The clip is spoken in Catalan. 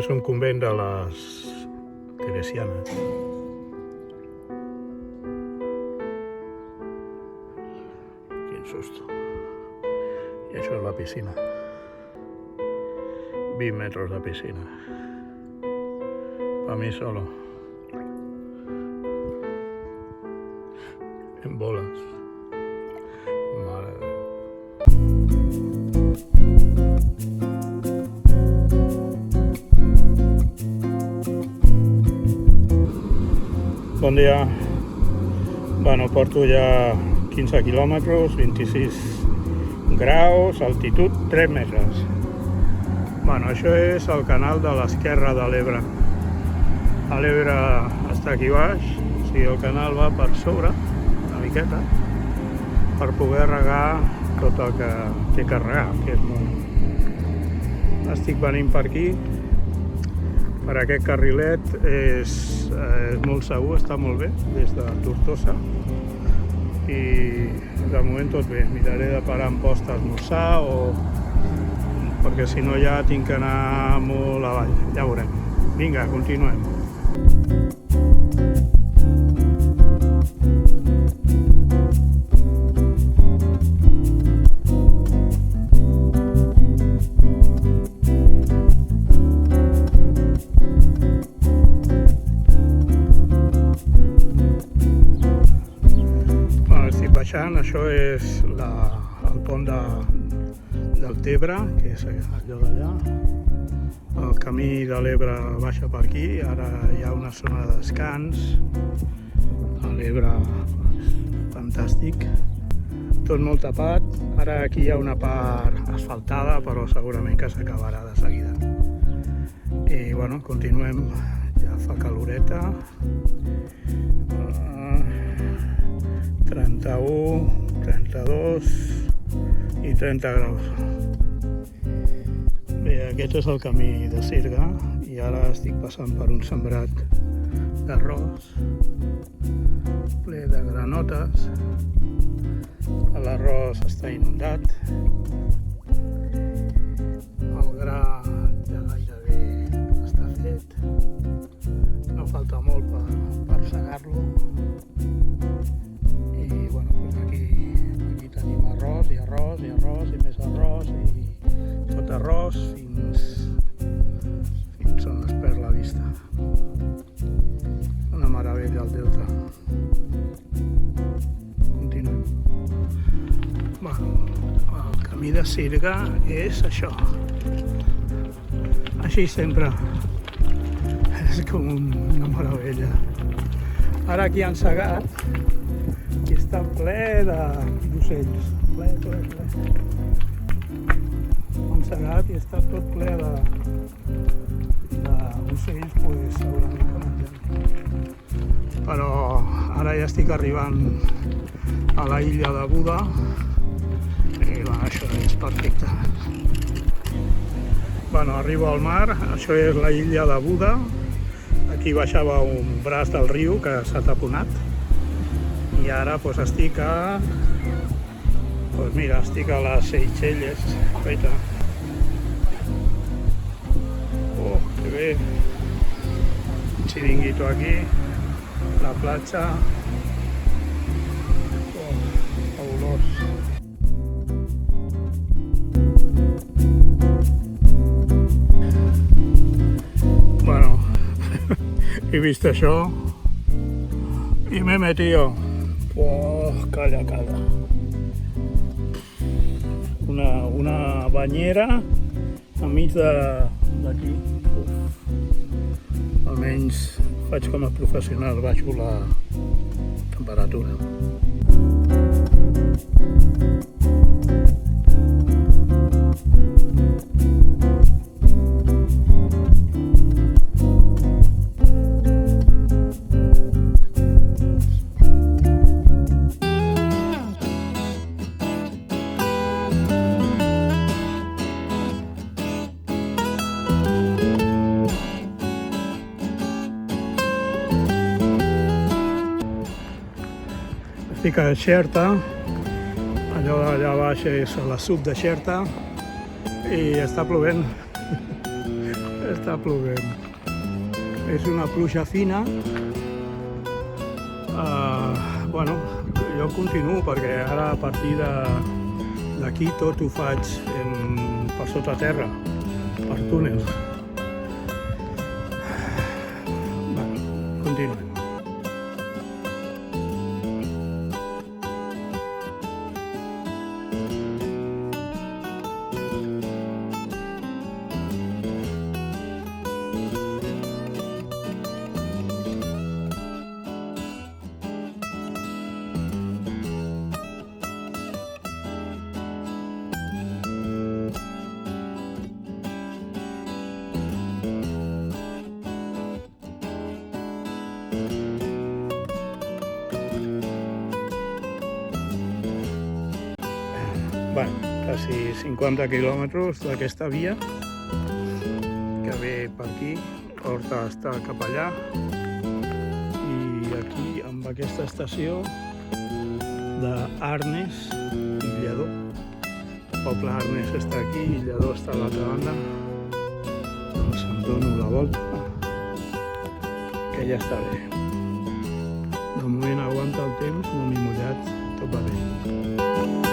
és un convent de les teresianes. Quin susto. I això és la piscina. 20 metres de piscina. Per mi solo. En boles. Mare de Déu. Bon dia. Bueno, porto ja 15 quilòmetres, 26 graus, altitud 3 metres. Bueno, això és el canal de l'esquerra de l'Ebre. L'Ebre està aquí baix, o sigui, el canal va per sobre, una miqueta, per poder regar tot el que té que regar, que és molt. Estic venint per aquí, per aquest carrilet, és molt segur, està molt bé, des de Tortosa, i de moment tot bé. Miraré de parar en posta a esmorzar perquè si no ja tinc que anar molt avall, ja veurem. Vinga, continuem. Bueno, estic baixant, això és el pont del Tebre, que és allò d'allà. El camí de l'Ebre baixa per aquí, ara hi ha una zona de descans. A l'Ebre, fantàstic. Tot molt tapat. Ara aquí hi ha una part asfaltada, però segurament que s'acabarà de seguida. I bueno, continuem. Ja fa caloreta. 31, 32 i 30 graus. Bé, aquest és el camí de Sirga i ara estic passant per un sembrat d'arròs ple de granotes. L'arròs està inundat. El gra ja gairebé està fet. No falta molt per segar-lo. I bueno, doncs aquí tenim arròs i arròs i arròs i més arròs i tot arròs fins on es perd la vista. Una meravella al delta. Continuem. Bueno, el camí de Sirga és això. Així sempre. És com una meravella. Ara aquí han segat i està ple d'ocells. Ple. Han segat i està tot ple d'ocells, doncs segurament que mengen. Però ara ja estic arribant a la illa de Buda i bueno, això és perfecte. Bueno, arribo al mar, això és la illa de Buda. Aquí baixava un braç del riu que s'ha taponat i ara doncs estic a... Doncs mira, estic a les Seychelles. Aita. Oh, que bé. Un chiringuito aquí. La platja. Oh, fabulós. Bueno, he vist això i m'he metido. Oh, calla. Una banyera enmig d'aquí. Almenys faig com a professional, baixo la temperatura. Estic a Xerta, allò d'allà baix és a la sub de Xerta i està plovent. està plovent. És una pluja fina. Bueno, jo continuo perquè ara a partir d'aquí tot ho faig per sota terra, per túnels. Continuem. Bueno, quasi 50 quilòmetres d'aquesta via que ve per aquí, Horta està cap allà i aquí amb aquesta estació d'Arnes i Lledó. Poble Arnes està aquí i Lledó està a l'altra banda. Doncs em dono la volta, que ja està bé. De moment aguanta el temps, no m'he mullat, tot va bé.